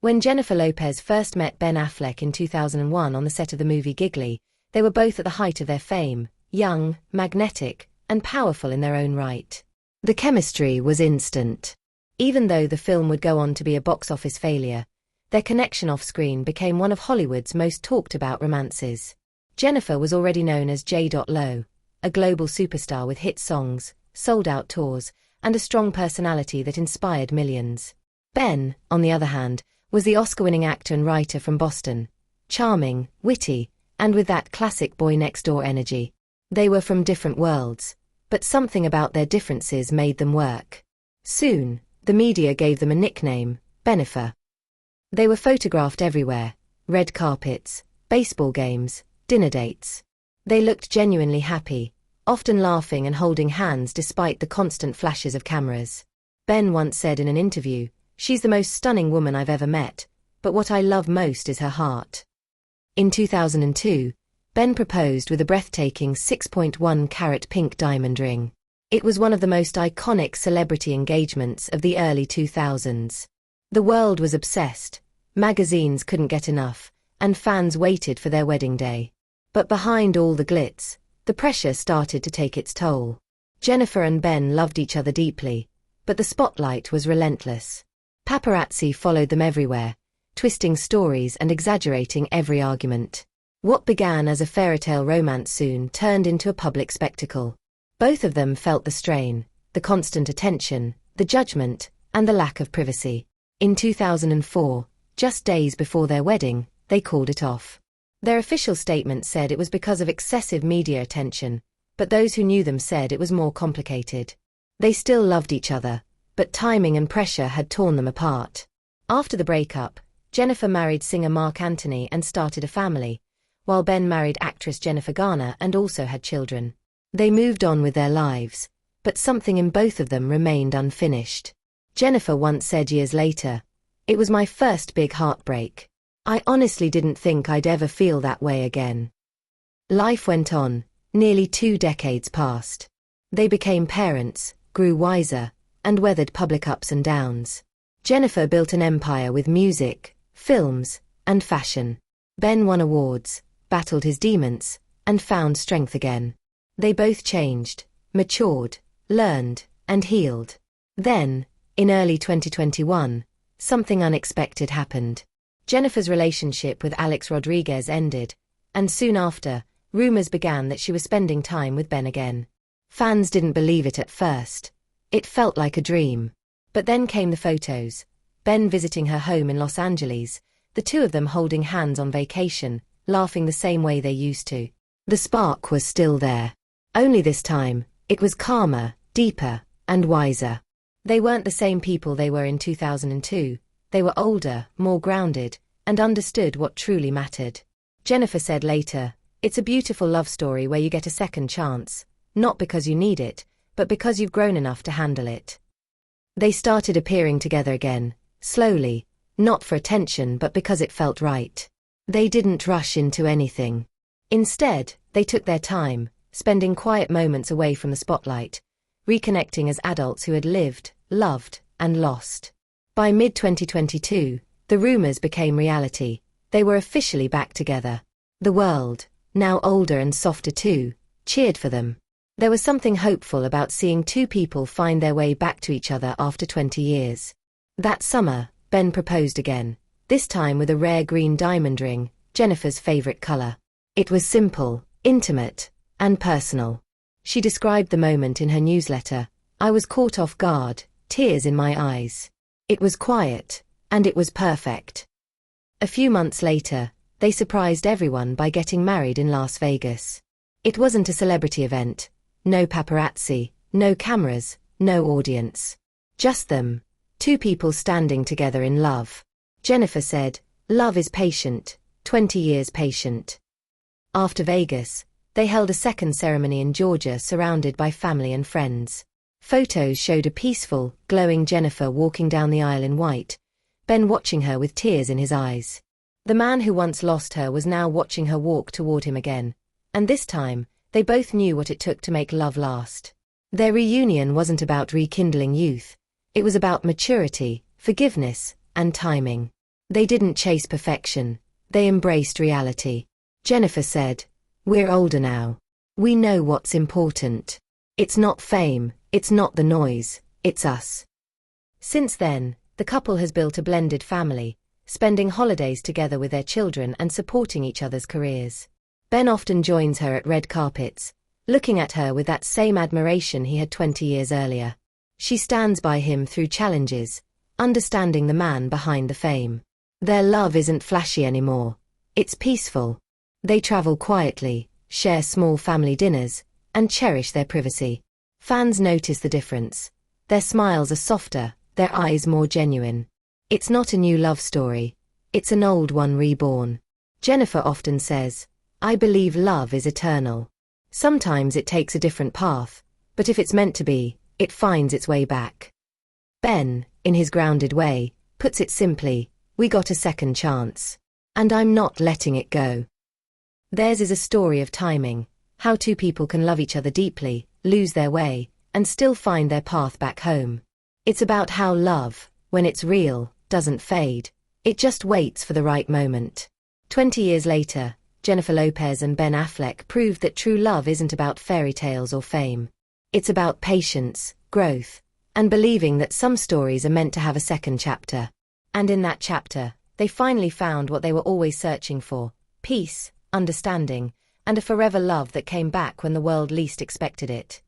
When Jennifer Lopez first met Ben Affleck in 2001 on the set of the movie Giggly, they were both at the height of their fame, young, magnetic, and powerful in their own right. The chemistry was instant. Even though the film would go on to be a box office failure, their connection off-screen became one of Hollywood's most talked-about romances. Jennifer was already known as J. Lo, a global superstar with hit songs, sold-out tours, and a strong personality that inspired millions. Ben, on the other hand, was the Oscar-winning actor and writer from Boston, charming, witty, and with that classic boy-next-door energy. They were from different worlds, but something about their differences made them work. Soon, the media gave them a nickname, Bennifer. They were photographed everywhere: red carpets, baseball games, dinner dates. They looked genuinely happy, often laughing and holding hands despite the constant flashes of cameras. Ben once said in an interview, "She's the most stunning woman I've ever met, but what I love most is her heart." In 2002, Ben proposed with a breathtaking 6.1-carat pink diamond ring. It was one of the most iconic celebrity engagements of the early 2000s. The world was obsessed, magazines couldn't get enough, and fans waited for their wedding day. But behind all the glitz, the pressure started to take its toll. Jennifer and Ben loved each other deeply, but the spotlight was relentless. Paparazzi followed them everywhere, twisting stories and exaggerating every argument. What began as a fairytale romance soon turned into a public spectacle. Both of them felt the strain, the constant attention, the judgment, and the lack of privacy. In 2004, just days before their wedding, they called it off. Their official statement said it was because of excessive media attention, but those who knew them said it was more complicated. They still loved each other, but timing and pressure had torn them apart. After the breakup, Jennifer married singer Mark Anthony and started a family, while Ben married actress Jennifer Garner and also had children. They moved on with their lives, but something in both of them remained unfinished. Jennifer once said years later, "It was my first big heartbreak. I honestly didn't think I'd ever feel that way again." Life went on, nearly 2 decades passed. They became parents, grew wiser, and weathered public ups and downs. Jennifer built an empire with music, films, and fashion. Ben won awards, battled his demons, and found strength again. They both changed, matured, learned, and healed. Then, in early 2021, something unexpected happened. Jennifer's relationship with Alex Rodriguez ended, and soon after, rumors began that she was spending time with Ben again. Fans didn't believe it at first. It felt like a dream. But then came the photos. Ben visiting her home in Los Angeles, the two of them holding hands on vacation, laughing the same way they used to. The spark was still there. Only this time, it was calmer, deeper, and wiser. They weren't the same people they were in 2002. They were older, more grounded, and understood what truly mattered. Jennifer said later, "It's a beautiful love story where you get a second chance, not because you need it, but because you've grown enough to handle it." They started appearing together again, slowly, not for attention but because it felt right. They didn't rush into anything. Instead, they took their time, spending quiet moments away from the spotlight, reconnecting as adults who had lived, loved, and lost. By mid-2022, the rumors became reality. They were officially back together. The world, now older and softer too, cheered for them. There was something hopeful about seeing two people find their way back to each other after 20 years. That summer, Ben proposed again, this time with a rare green diamond ring, Jennifer's favorite color. It was simple, intimate, and personal. She described the moment in her newsletter, "I was caught off guard, tears in my eyes. It was quiet, and it was perfect." A few months later, they surprised everyone by getting married in Las Vegas. It wasn't a celebrity event. No paparazzi, no cameras, no audience. Just them, two people standing together in love. Jennifer said, "Love is patient, 20 years patient." After Vegas, they held a second ceremony in Georgia surrounded by family and friends. Photos showed a peaceful, glowing Jennifer walking down the aisle in white, Ben watching her with tears in his eyes. The man who once lost her was now watching her walk toward him again, and this time, they both knew what it took to make love last. Their reunion wasn't about rekindling youth. It was about maturity, forgiveness, and timing. They didn't chase perfection, they embraced reality. Bennifer said, "We're older now. We know what's important. It's not fame, it's not the noise, it's us." Since then, the couple has built a blended family, spending holidays together with their children and supporting each other's careers. Ben often joins her at red carpets, looking at her with that same admiration he had 20 years earlier. She stands by him through challenges, understanding the man behind the fame. Their love isn't flashy anymore. It's peaceful. They travel quietly, share small family dinners, and cherish their privacy. Fans notice the difference. Their smiles are softer, their eyes more genuine. It's not a new love story. It's an old one reborn. Bennifer often says, "I believe love is eternal. Sometimes it takes a different path, but if it's meant to be, it finds its way back." Ben, in his grounded way, puts it simply, "We got a second chance. And I'm not letting it go." Theirs is a story of timing, how two people can love each other deeply, lose their way, and still find their path back home. It's about how love, when it's real, doesn't fade. It just waits for the right moment. 20 years later, Bennifer Lopez and Ben Affleck proved that true love isn't about fairy tales or fame. It's about patience, growth, and believing that some stories are meant to have a second chapter. And in that chapter, they finally found what they were always searching for: peace, understanding, and a forever love that came back when the world least expected it.